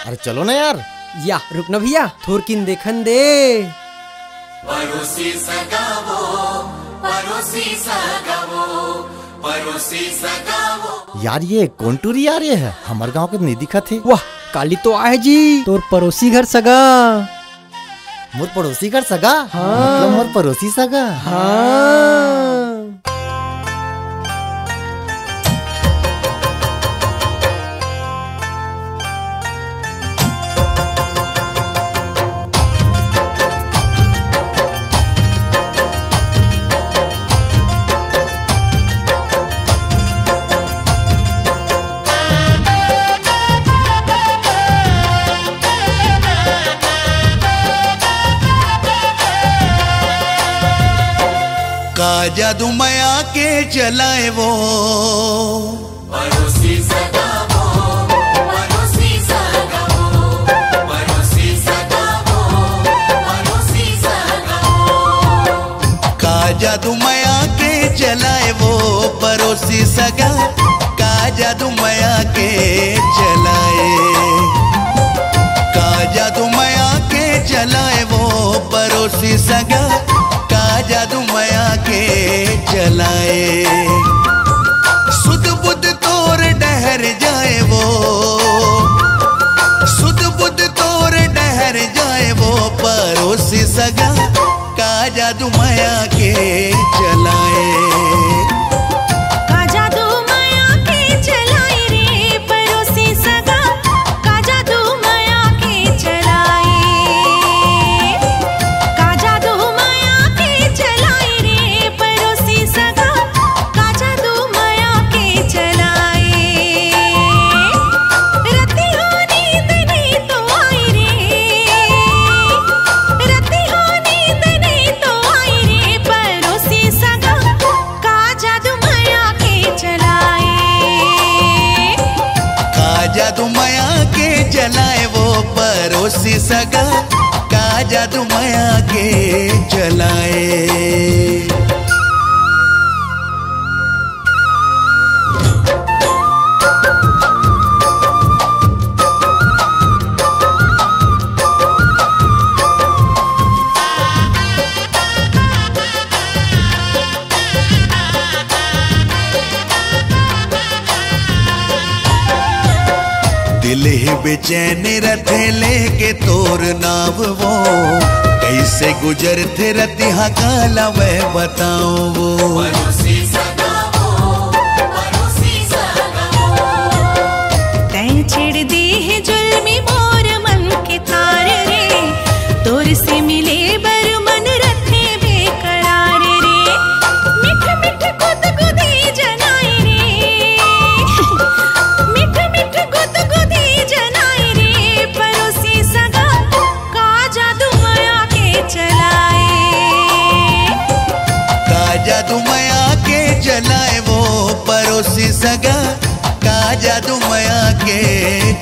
अरे चलो ना यार। या रुक ना भैया, थोरकिन देखन दे। पड़ोसी सगावो, पड़ोसी सगावो, पड़ोसी सगावो। यार ये कौन टूरी आ रही है? हमारे गांव के नहीं दिखा थे। वाह काली तो आए जी, तोर पड़ोसी घर सगा। मोर पड़ोसी घर सगा? हाँ। मतलब मोर पड़ोसी सगा। हाँ। का जादू माया के चलाए वो पड़ोसी सगावो, पड़ोसी सगावो, पड़ोसी सगावो, पड़ोसी सगावो। का जादू माया के चलाए वो पड़ोसी सगा, का जादू माया के चलाए, का जादू माया के चलाए वो पड़ोसी सगा, जादू माया के चलाए। सुध बुध तोर डहर जाए वो, सुध बुध तोर डहर जाए वो पड़ोसी सगा, का जादू माया के चलाए। जादू माया के चलाए वो पड़ोसी सगा, का जादू माया के चलाए। दिल ही बेचैन रथे लेके तोर नाव वो, कैसे गुजरते रतिहा काला वह बताओ वो। पड़ोसी सगावो, पड़ोसी सगावो। तैं छेड़ दी है जुल्मी मोर मन के तार रे, तोर से मिले बर मन रथे बेकरार रे। मिठ मिठ गुद गुदी जनाई रे, मिठ मिठ गुद गुदी जनाई रे, पड़ोसी सगा, का जादू माया के चलाए। का जादू माया के चलाए वो पड़ोसी सगा, का जादू माया के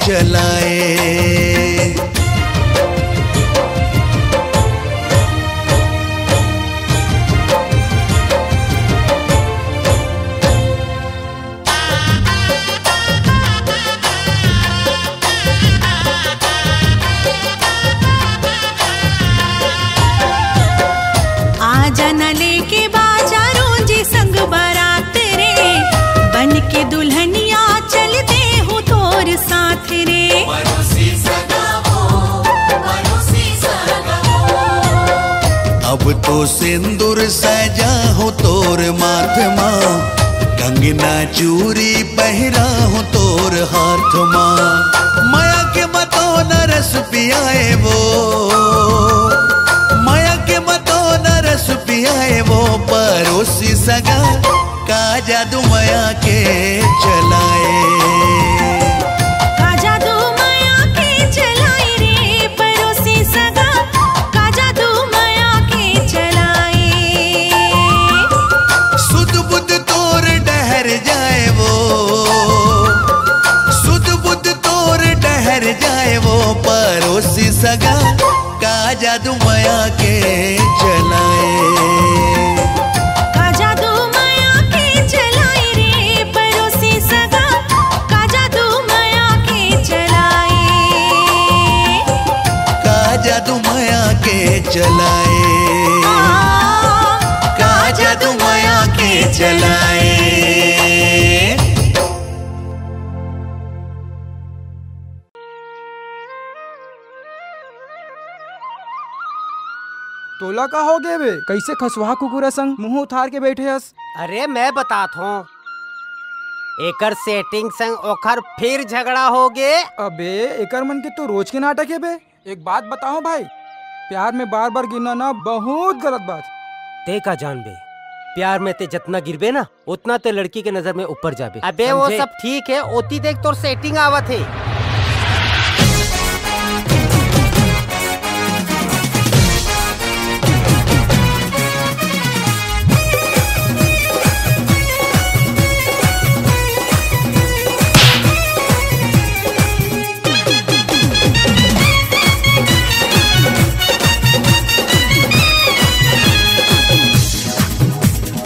चलाए। आजा न लेके बाजारों जी संग बारात रे, बन के दुल्हनिया चलते हूँ तोर साथ रे। पड़ोसी सगावो, पड़ोसी सगावो। अब तो सिंदूर सजा हो तोर माथ माँ, कंगना चूरी पहरा हो तोर हाथ माँ। माया के मतों न रस पियाए वो, माया के मतों न रस पियाए वो पड़ोसी सगा, का जादू माया के चलाए। का जादू माया जाए वो पड़ोसी सगा, का जादू माया के चलाए। का जादू माया के चलाए रे पड़ोसी सगा, का जादू माया के चलाए। का जादू माया के चलाए, का जादू माया के चलाए। तोला का हो गए बे? कैसे खसवा कुकुरा संग मुंह उतार के बैठे हस? अरे मैं बतात हूँ, एकर सेटिंग संग ओखर फिर झगड़ा हो गे। अबे एकर मन के तो रोज के नाटक है बे। एक बात बताओ भाई, प्यार में बार बार गिरना ना बहुत गलत बात। ते का जान बे, प्यार में ते जितना गिरबे ना उतना ते लड़की के नजर में ऊपर जाबे। अबे वो सब ठीक है, ओती देख तोर सेटिंग आवत है।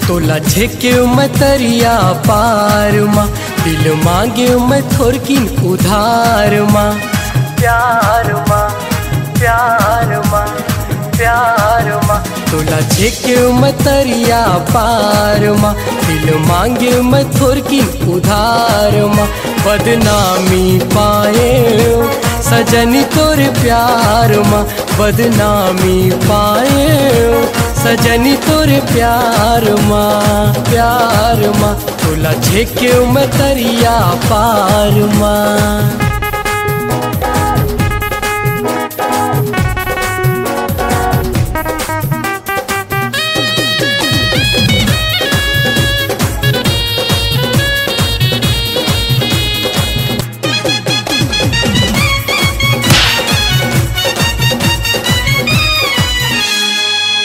तोला झेके मैं तरिया पार माँ, दिल मांगे मैं थोरकिन उधार माँ। प्यार माँ, प्यार माँ, प्यार माँ। तोला झेके मैं तरिया पार माँ, दिल मांगे मैं थोरकिन उधार माँ। बदनामी पाए सजनी तोरे प्यार माँ, बदनामी पाए सजनी तोरे प्यार माँ, प्यार माँ। तोला झेके मैं तरिया पार माँ।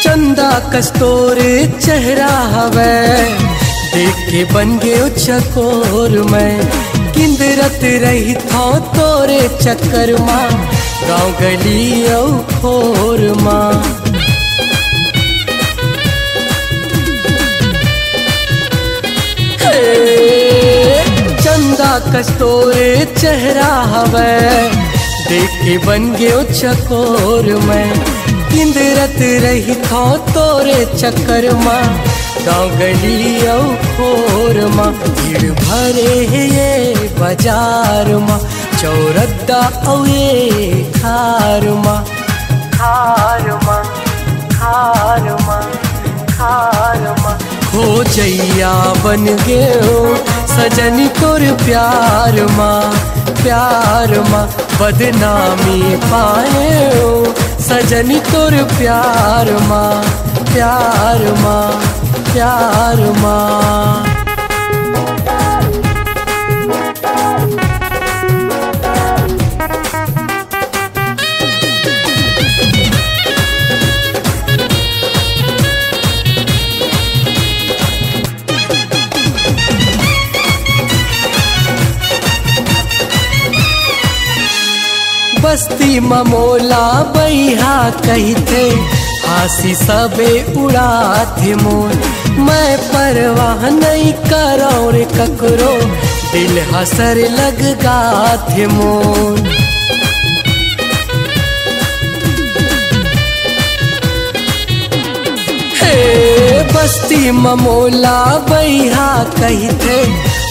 चंदा कस्तूर चेहरा हवे, देख के बन गयो चकोर मैं। किंदरत रही था तोरे चक्कर माँ, गाँव गली औ खोर माँ। चंदा कस्तूर चेहरा हवे, देख के बन गयो चकोर मैं। किंदरत रही था तोरे चक्कर माँ, गाँव गली औ खोर माँ। भीड़ भरे है ये बाजार माँ, चौरद्दा औ ये खार माँ। खार माँ, खार माँ, खार माँ। हो जैया बन गयो सजनी तोर प्यार माँ, प्यार माँ। बदनामी पाए सजनी तोर प्यार माँ, प्यार माँ, प्यार माँ। बस्ती ममोला बैहा कहते, हासी सबे उड़ाते मोर। मैं परवाह नहीं करो रे ककरो, दिल हसर लग गाथे मोर। हे बस्ती ममोला बैहा कहते,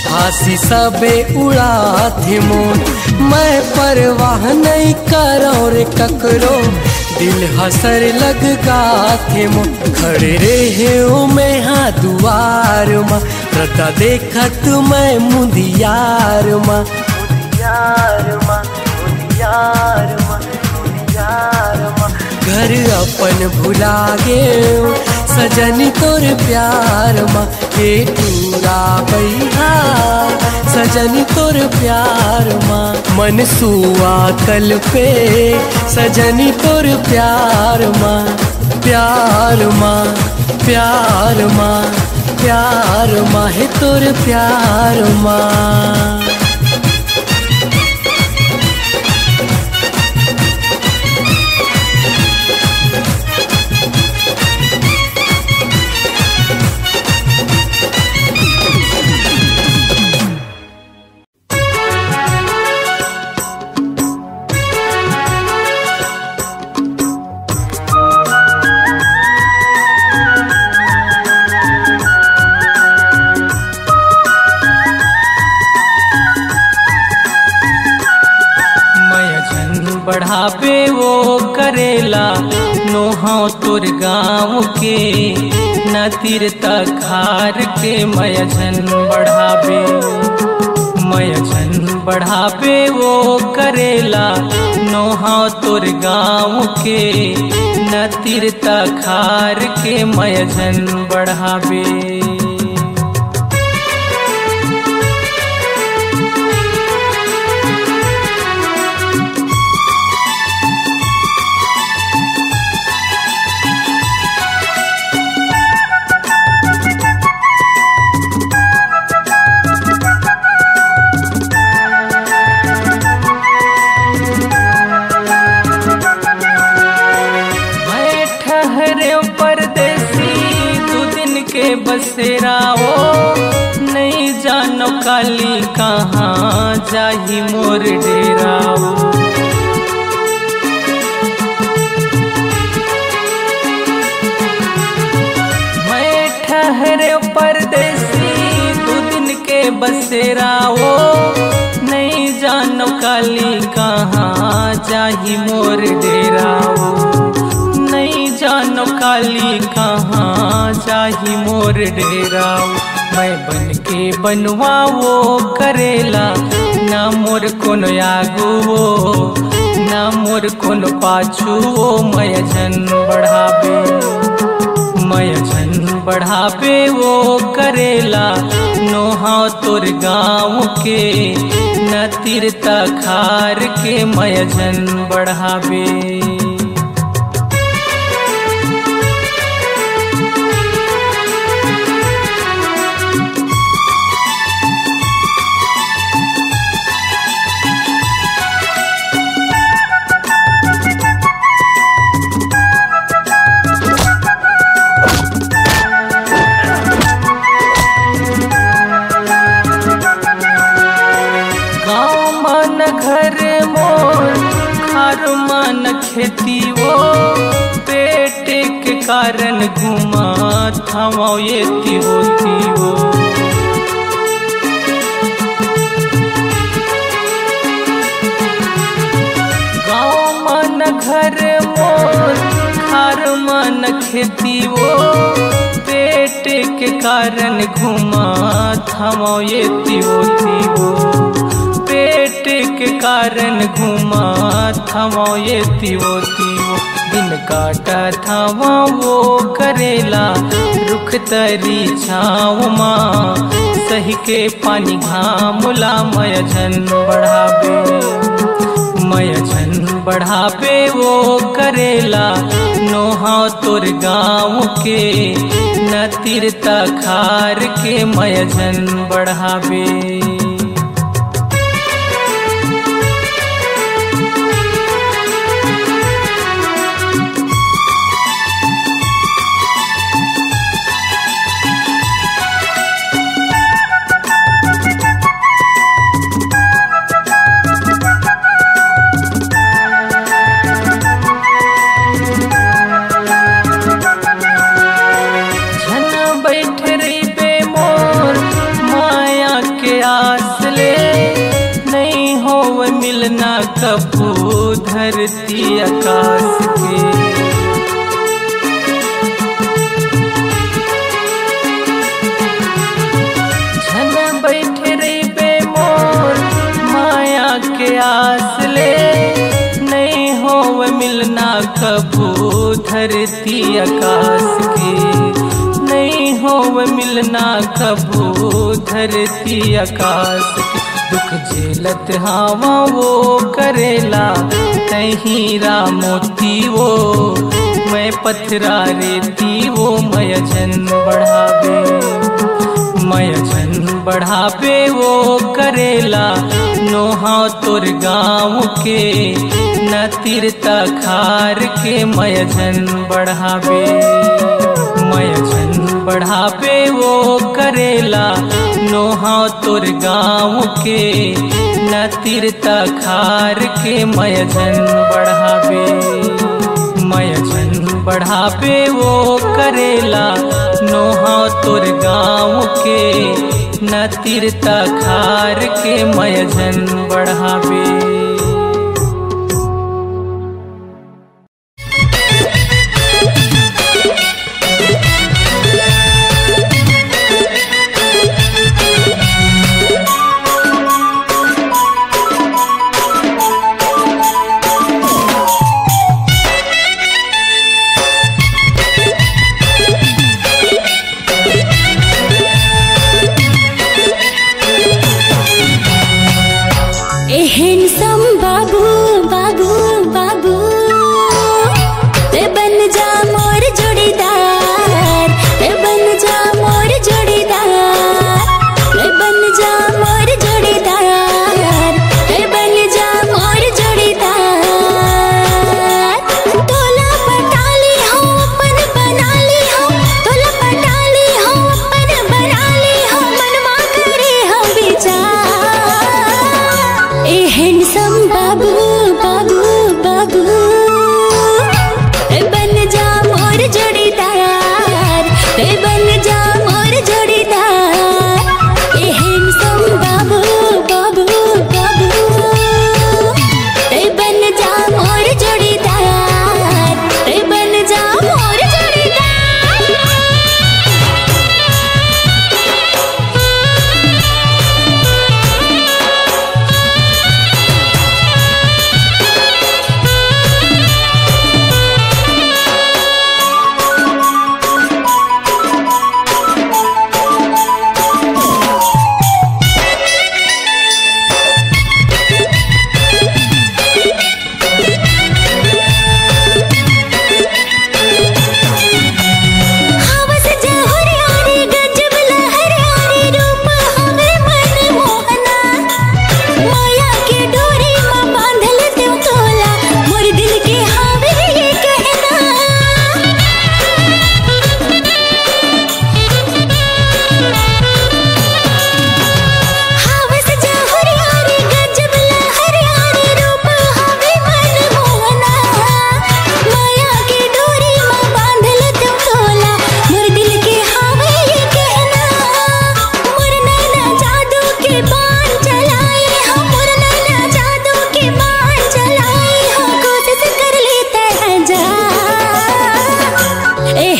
हासी सबे उड़ाते मोर। मैं परवाह नहीं करो रे ककरो, दिल हसर लग गाथे मोर। खड़े रहे हो मैं हाँ दुआर माँ, रता देखत मैं मुदियार माँ। मुदियार माँ, मुदियार माँ, मुदियार माँ। घर अपन भुला गए सजनी तोर प्यार माँ। हे टूरा बैहा सजनी तोर प्यार माँ। मन सुआ कल पे सजनी तोर प्यार माँ, प्यार माँ, प्यार माँ, प्यार माँ। है तोर प्यार माँ। झन बढ़ावे वो करेला नोहा तोर गाँव के न तीरता खार के मय झन बढ़ावे मय झन बढ़ावे वो करेला नोहा तोर गाँव के न तीरता खार के मय झन बढ़ावे। बसेरा हो नहीं जानो काली कहाँ जाही मोर डेरा हो। मैं ठहरे परदेसी 2 दिन के बसेरा हो नहीं जानो काली कहाँ जाही मोर डेरा हो। नहीं जानो काली कहाँ जाही मोर डेरा। मैं बन के बनवा वो करेला ना मोर कोनो आगू वो ना मोर कोनो पाछू वो मय झन बढ़ावे मय झन बढ़ावे वो करेला नोहा तोर गाँव के न तीरता खार के मय झन बढ़ावे। घर मोर खार मान खेती वो बेटे के कारण घुमा थावा ये होती वो। गाँव मान घर मोर खार मान खेती वो बेटे के कारण घुमा थावा ये होती वो। बेटे के कारण घुमा थावा ये तिवो दिन काटा थावा वो करेला रुख तरी छाव माँ सही के पानी घामुला मय झन बढ़ावे मय झन बढ़ावे वो करेला नोहा तोर गाँव के न तीरता खार के मय झन बढ़ावे। मिलना कबू धरती आकाश के झन बैठे रही बेमोर माया के आस ले नहीं हो मिलना कबू धरती आकाश के नहीं हो मिलना कबू धरती आकाश के। दुख झेलत हवा वो करेला तहीरा मोती वो मैं पथरा रेती वो मय झन बढ़ावे मय झन बढ़ावे वो करेला नोहा तोर गाँव के न तीरता खार के मय झन बढ़ावे मय झन बढ़ावे वो करेला नोहा तोर गाँव के न तीरता खार के मय झन बढ़ावे मय झन बढ़ावे वो करेला नोहा तोर गाँव के न तीरता खार के मय झन बढ़ावे।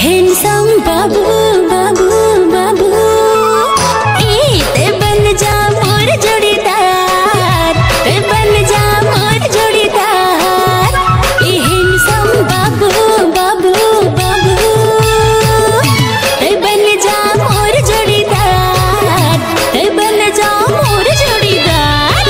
हैंडसम बाबू बाबू बाबू ते बन जा मोर जोड़ीदार, ते बन जा मोर जोड़ीदार। हैंडसम बाबू बाबू बाबू ते बन जा मोर जोड़ीदार, ते बन जा मोर जोड़ीदार।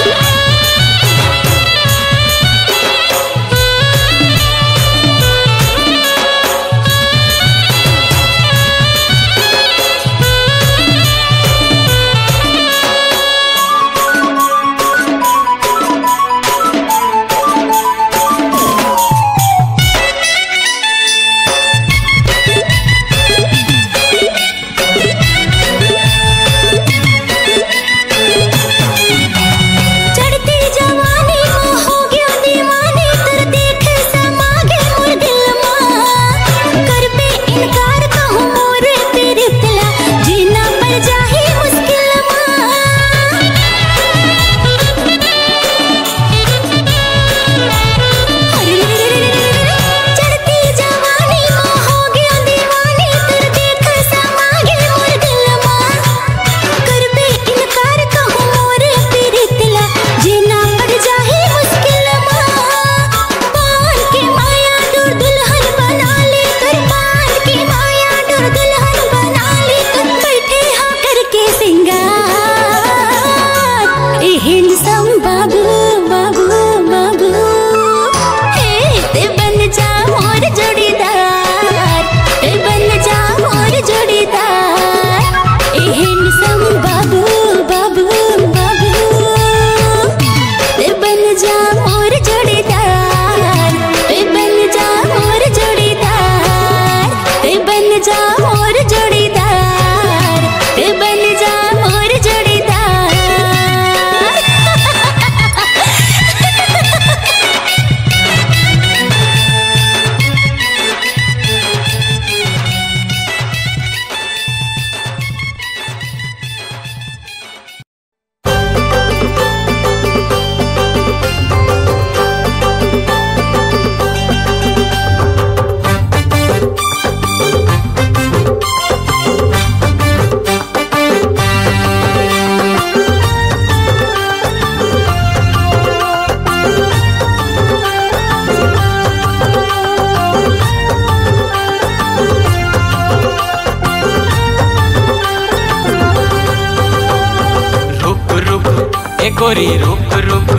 गोरी रुक रुक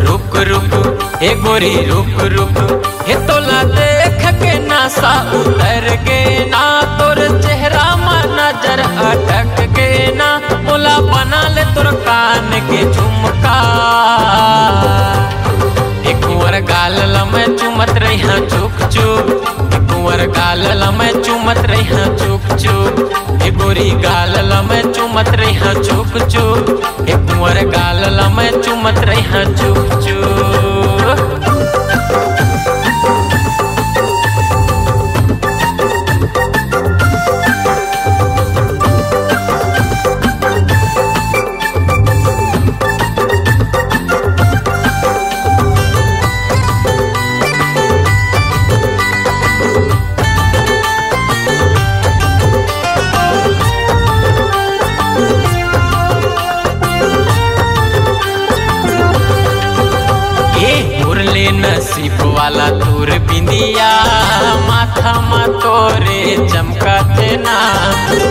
रुक रुक हे गोरी रुक रुक हे तोला देख के नासा उतर गे ना, तोर चेहरा में नजर अटक गे ना। बोला बना ले तोर कान के झुमका, एक कुंवर गाल लमे चुमत रही हाँ चुप चुप, कुंवर गाल लमे चुमत रही हाँ चुप चुप। हे गोरी गाल लमे चुमत रही हाँ चुप चुप, हे कुंवर गाल लमे चुमत रही हाँ चुप चुप। नसीब वाला तोर बिंदिया माथा मा तोरे चमका थे ना,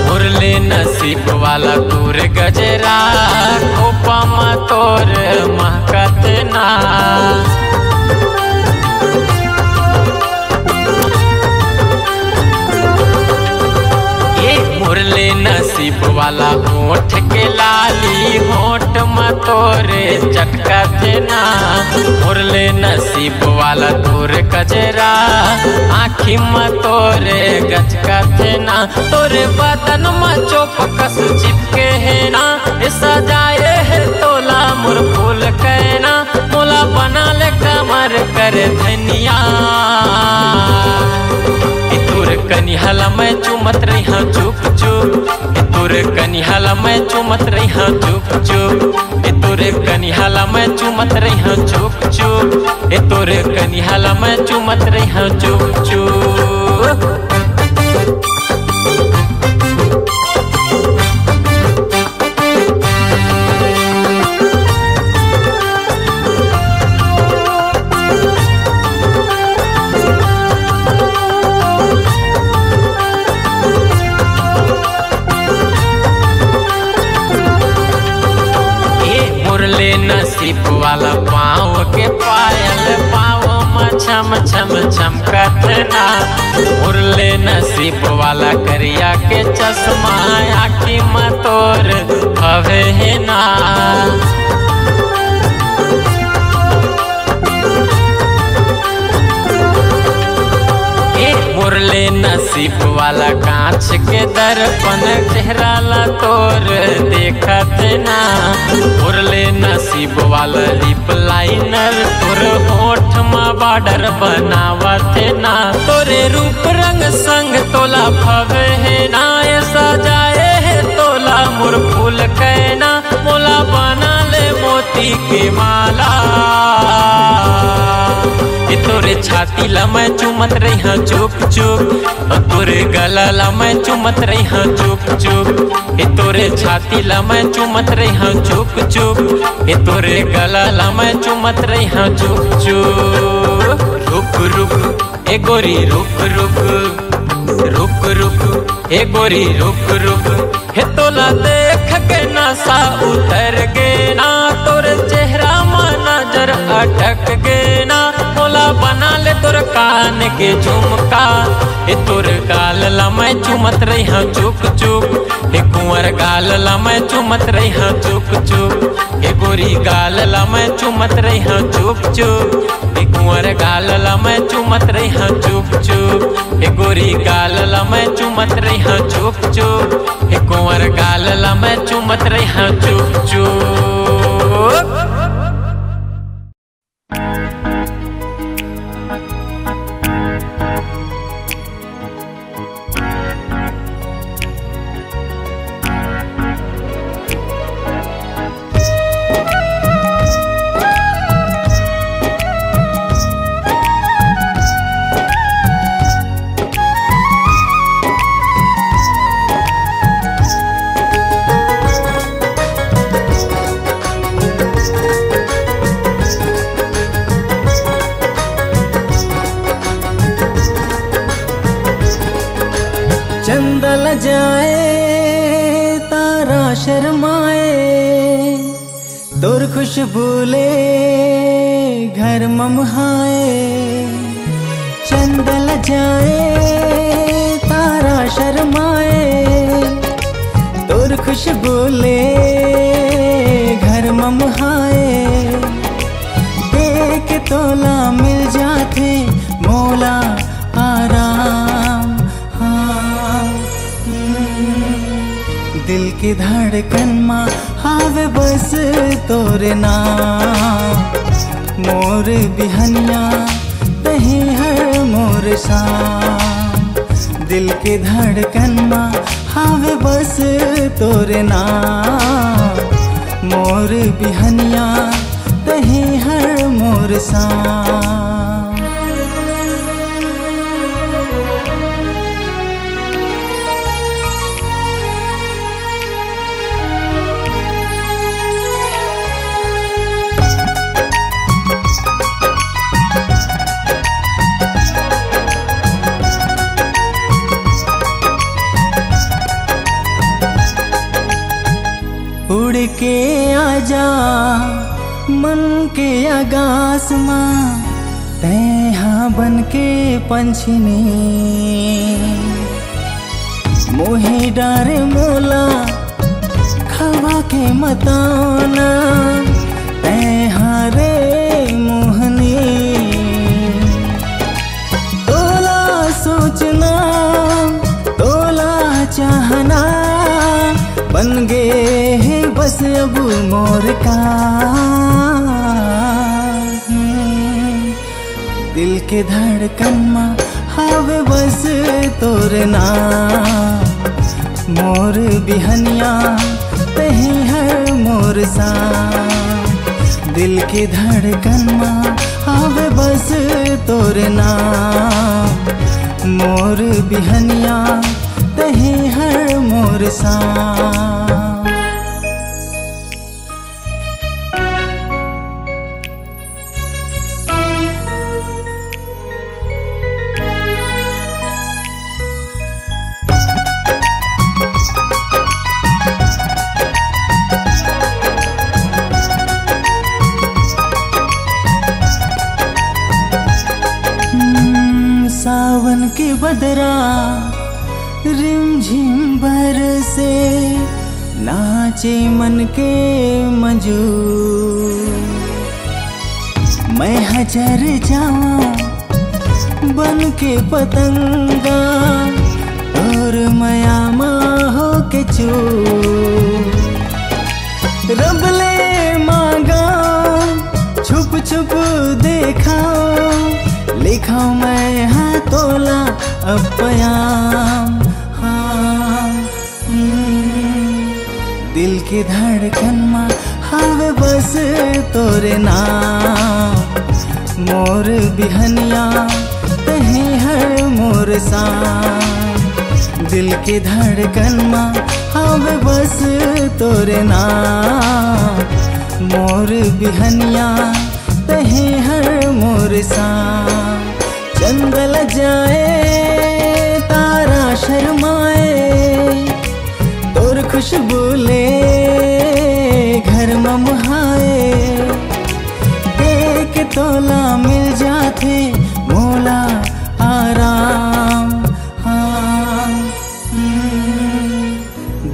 मुरले नसीब वाला तोर गजरा खोपा मा तोर महका थे ना। मुरले नसीब वाला होठ के लाली होठ में तोरे चटका थे ना, मुरले नसीब वाला तोर गजरा आँखी में तोरे गचका थे ना। तोरे बदन में चौपकस चिपके है ना, सजाए है तोला मुर फूल कहना। मोला बना ले कमर कर धनिया, तोर कनिहला में चुमत रही हाँ चुप चुप, तोर कनिहला में चुमत रही हाँ चुप चुप, तोर कनिहला में चुमत रही हाँ चुप चुप, तोर कनिहला में चुमत रही हाँ चुप चुप। छम छम चमकत ना। मुरले नसीब वाला करिया के चश्मा आखी में तोर हवे है ना। मुरले नसीब वाला कांच के दर्पण चेहरा ला तोर देखत ना। मुरले नसीब वाला लिप लाइनर तोर होठ में बॉर्डर बनावत ना। तोरे रूप रंग संग तोला भवे है ना। ऐसा जाए है तोला मोर फूल कहना। मोला बना ले मोती के माला। तोरे छाती ला मैं चुमत रही हाँ चुप चुप। तोरे गला ला मैं चुमत रही हाँ चुप चुप। तोरे छाती ला मैं चुमत रही हाँ चुप चुप। तोरे गला ला मैं चुमत रही हाँ चुप चुप। रुक रुक ए गोरी रुक रुक। रुक रुक ए गोरी रुक रुक। हे तोला देख के नशा उतर गे ना। तोरे चेहरा में नजर अटक गे ना। मोला बना ले तोर कान के झुमका। ए तोर गाल ला मैं चुमत रही हाँ चुप चुप। ए कुंवर गाल ला मैं चुमत रही हाँ चुप चुप। ए गोरी गाल ला मैं चुमत रही हाँ चुप चुप। ए कुंवर गाल ला मैं चुमत रही हाँ चुप चुप। ए गोरी गाल ला मैं चुमत रही हाँ चुप चुप। ए कुंवर गाल ला मैं चुमत रही हाँ चुप चुप। चंदा ल जाए तारा शर्माए। तोर खुशबू ले घर ममहाए। चंदा ल जाए तारा शर्माए। तोर खुशबू ले घर ममहाए। देख तोला मिल जाते मोला आराम। दिल की धड़कन माँ हावे बस तोरे नाम। मोर बिहनिया तही हर मोर शाम। दिल की धड़कन माँ हावे बस तोरे नाम। मोर बिहनिया तही हर मोर शाम। उड़ के आजा मन के आगास माँ। तैहा बन के पंछिनी मोहे डारे मोला खवा के मताना। तैहा रे मोहनी तोला सोचना तोला चाहना। बन गे है बस अब मोर का। दिल के धड़कन माँ हावे बस तोरे नाम। मोर बिहनिया तही हर मोर शाम। दिल की धड़कन माँ हावे बस तोरे नाम। मोर बिहनिया तही हर मोर शाम। सावन के बदरा रिमझिम बरसे, नाचे मन के मजूर। मैं हजर जाऊं बन के पतंगा, और मयामा हो के चूर। रब ले मांगा छुप छुप देखा, लिखा मैं हाँ तोला अब पयाम। हाँ दिल की धड़कन माँ हावे बस तोरे नाम। मोर बिहनिया तही हर मोर शाम। दिल की धड़कन माँ हावे बस तोरे नाम। मोर बिहनिया तही हर मोर शाम। चंदल जाए तारा शर्माए, तोर खुशबू ले घर ममहाए। देख तोला मिल जाते मोला आराम। हाँ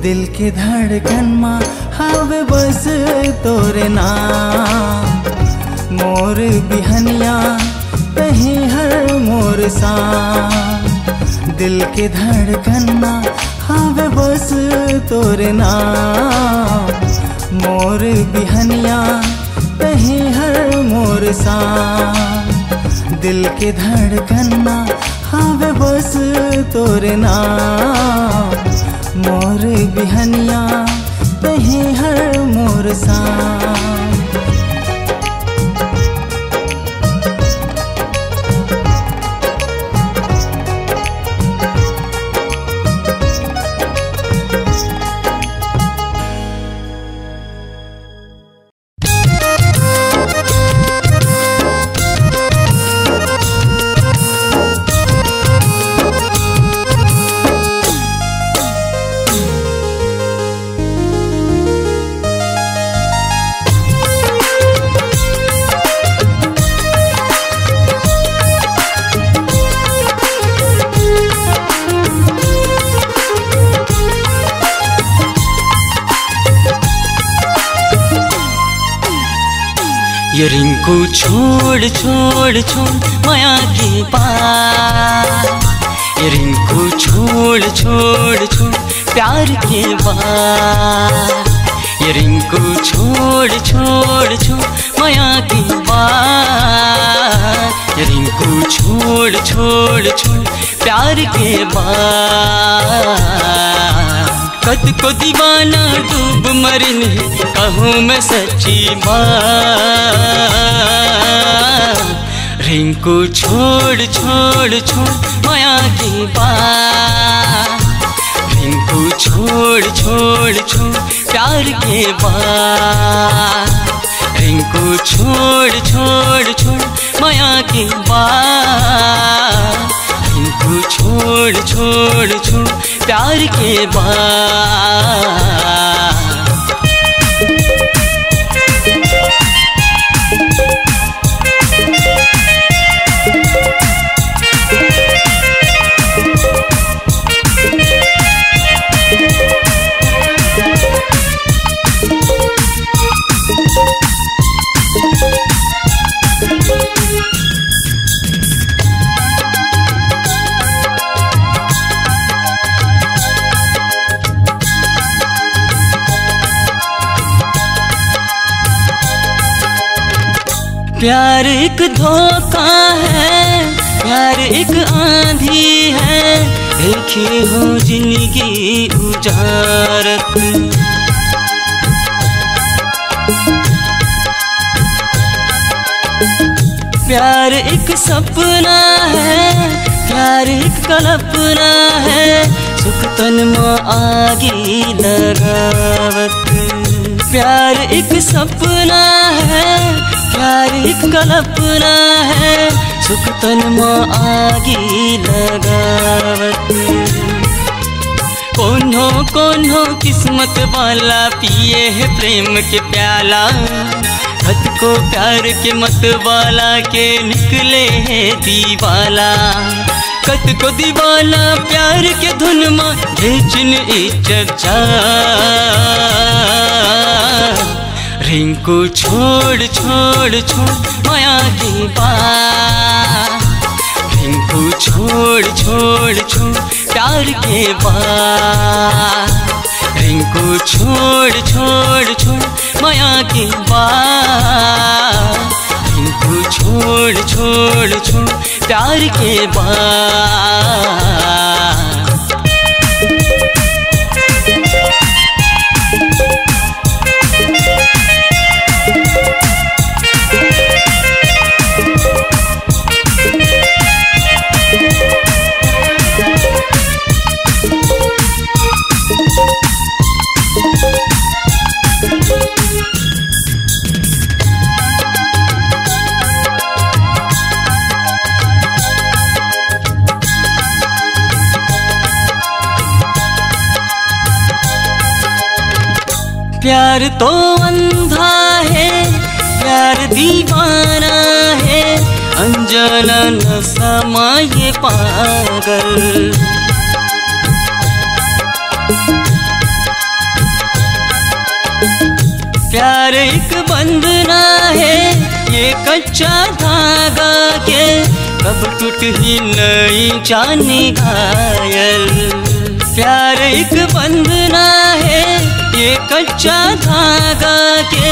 दिल की धड़कन माँ हावे बस तोरे नाम। मोर बिहनिया तही हर मोर शाम। दिल की धड़कन माँ हावे बस तोरे नाम। मोर बिहनिया तही हर मोर शाम। दिल की धड़कन माँ हावे बस तोरे नाम। मोर बिहनिया तही हर मोर शाम। ये रिंकू छोड़ छोड़ छोड़ माया के पार। ये रिंकू छोड़ छोड़ छोड़ प्यार के पार। ये रिंकू छोड़ छोड़ छोड़ माया के पार। ये रिंकू छोड़ छोड़ छोड़ प्यार के पार। कद को दीवाना डूब मरन कहूँ मैं सच्ची बात। रिंकू छोड़ छोड़ छोड़ माया की बात। रिंकू छोड़ छोड़ छोड़ प्यार के बात। रिंकू छोड़ छोड़ छोड़ माया की बात। रिंकू छोड़ छोड़ छोड़ प्यार के बाद। प्यार एक धोखा है, प्यार एक आंधी है, देखी हो जिंदगी उजारत। प्यार एक सपना है, प्यार एक कल्पना है, सुख तन में आगी लगावत। प्यार एक सपना है, प्यार एक कल्पना है, सुख तन में आगी लगावत। कोन्हो कोन्हो किस्मत वाला पिए है प्रेम के प्याला, खत को प्यार के मत वाला के निकले है दीवाला। कत को दीवाना प्यार के धुन माँ भेचन चर्चा। रिंकू छोड़ छोड़ छोड़ माया की बात। रिंकू छोड़ छोड़ छोड़ प्यार के बात। रिंकू छोड़ छोड़ छोड़ माया की बात। रिंकू छोड़ छोड़ छोड़ प्यार के बात। प्यार तो अंधा है, प्यार दीवाना है, अनजाना न समाये पागल। प्यार एक बंधना है, ये कच्चा धागा के कब टूट ही नहीं जाने घायल। प्यार एक बंधना है, ये कच्चा धागा के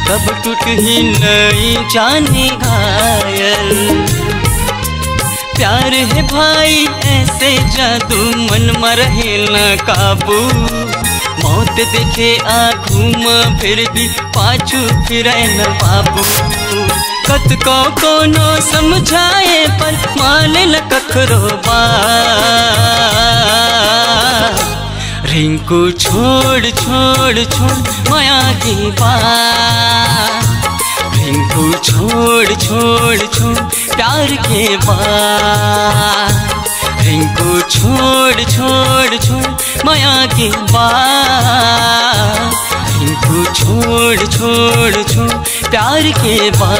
कब टूट ही नहीं जाने घायल। प्यार है भाई ऐसे जादू मन में रहे न काबू। मौत देखे आँखों में फिर भी पाछू फिरे न बाबू। कत को कोनो समझाए पर माने न कखरो बात। रिंकू छोड़ छोड़ छोड़ माया की बात। रिंकू छोड़ छोड़ छोड़ प्यार के बात। रिंकू छोड़ छोड़ छोड़ माया की बात। रिंकू छोड़ छोड़ छोड़ प्यार के बात।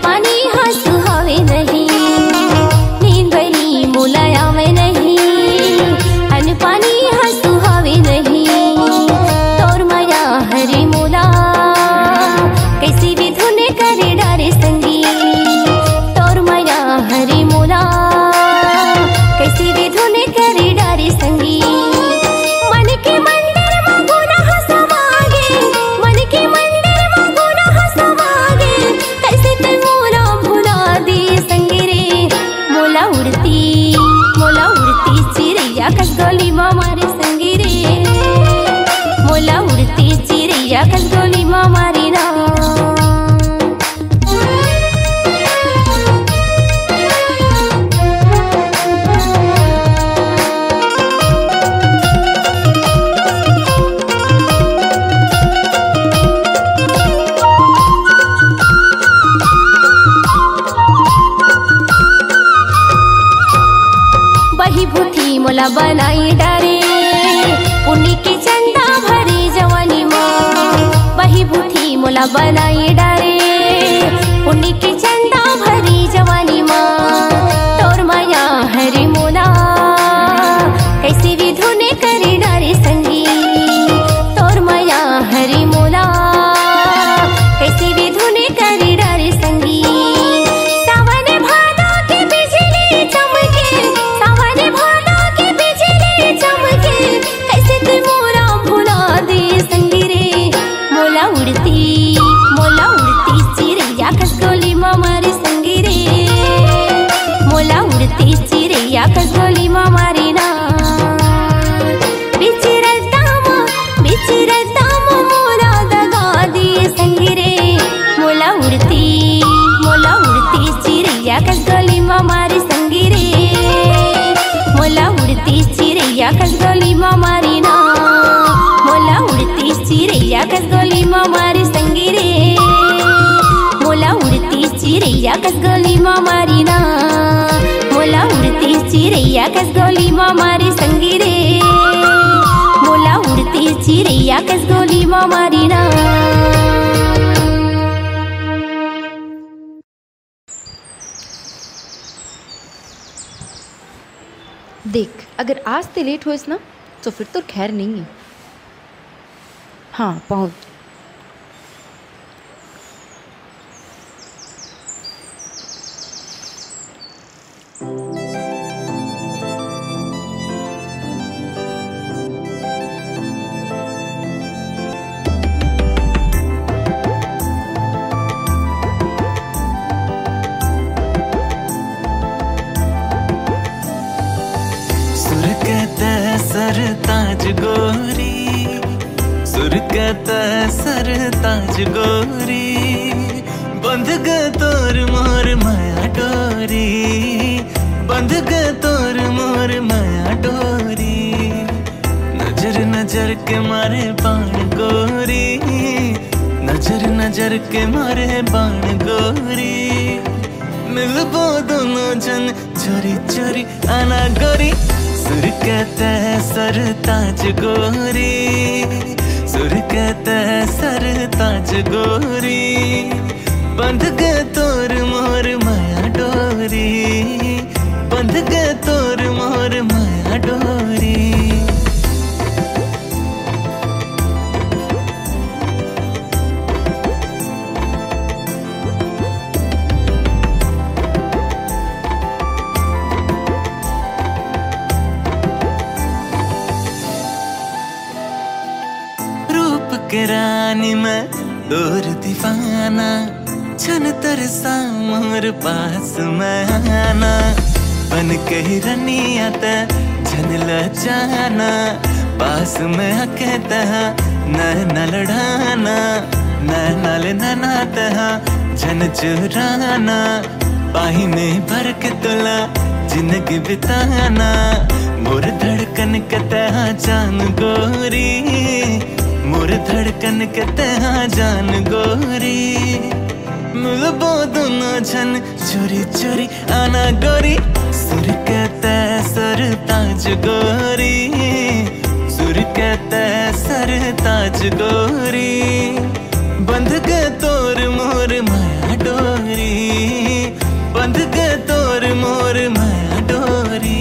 पानी हंस हवे नहीं, नींद भरी मोला बनाई डारे उन्हीं की चंदा भरी जवानी माँ तोर माया हरी मोला कैसी भी धुने करे डारे संगी तोर माया हरी मोला कैसी भी धुने करे डारे संगी सावन भादो के बिजली चमके सावन भादो के बिजली चमके कैसे तू मोरा भुला दे संगी रे मोला उड़ती चिड़ैया खसगोली मारी संगी रे मोला उड़ती चिड़ैया खसगोली मारी ना बिचिरता मोला दगा दिए संगी रे मोला उड़ती चिड़ैया खसगोली मारी संगी रे मोला उड़ती चिड़ैया खसगोली मारी ना मोला उड़ती चिड़ैया खसगोली मारी संगी रे मोला उड़ती चिड़ैया खसगोली मारी ना मोला उड़ती चिड़ैया खसगोली मारी संगी रे मोला उड़ती चिड़ैया खसगोली मारी ना। देख अगर आज ते लेट होइस ना तो फिर तो खैर नहीं है। हाँ पहुँच। सरताज गोरी सुर कहता सरताज गोरी बंध गए तोर मोर माया डोरी बंध गए तोर मोर माया डोरी नजर नजर के मारे बाण गोरी नजर नजर के मारे बाण गोरी मिलबो दोनों जन चोरी चोरी आना गोरी सुर कहता है सरताज गोरी सुर कहता है सरताज गोरी बंध गए तोर मोर माया डोरी बंध गए तोर मोर माया डोरी। के रानी में दूर दीवाना छन तरसा मोर पास में आना बन के हिरनिया ते झन लजाना पास में आके तहा न लड़ाना न लेना तहा झन चुराना पाहिने भर के तुला जिंदगी बिताना मोर धड़कन के तहा जान गोरी मोर धड़कन के तहा जान गोरी मिलबो दोनों जन चोरी चोरी आना गोरी सुर कहता है सरताज गोरी सुर कहता है सरताज गोरी बंध गए तोर मोर माया डोरी बंध गए तोर मोर माया डोरी।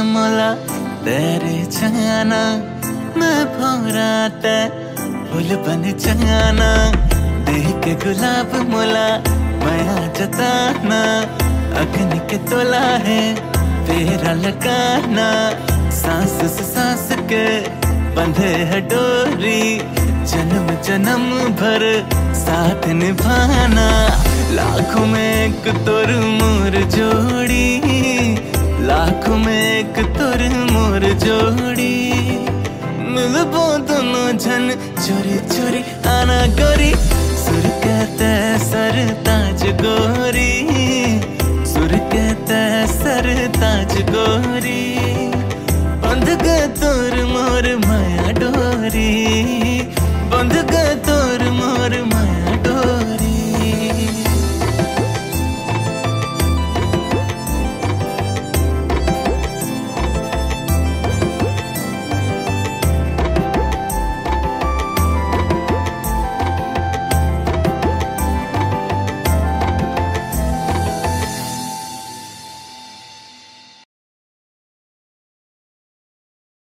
मोला तेरे जाना मैं भौराता फूल बन जाना देख के गुलाब मोला माया जताना अग्नि के तोला है तेरा लगाना सांस से सांस के बंधे है डोरी जन्म जन्म भर साथ निभाना लाखों में एक तोर मोर जोड़ी लाखों में एक तोर मोर जोड़ी मिलबो दोनों जन चोरी चोरी आना गोरी सुर कहता है सरताज गोरी सुर कहता है सरताज गोरी बंध गए तोर मोर माया गोरी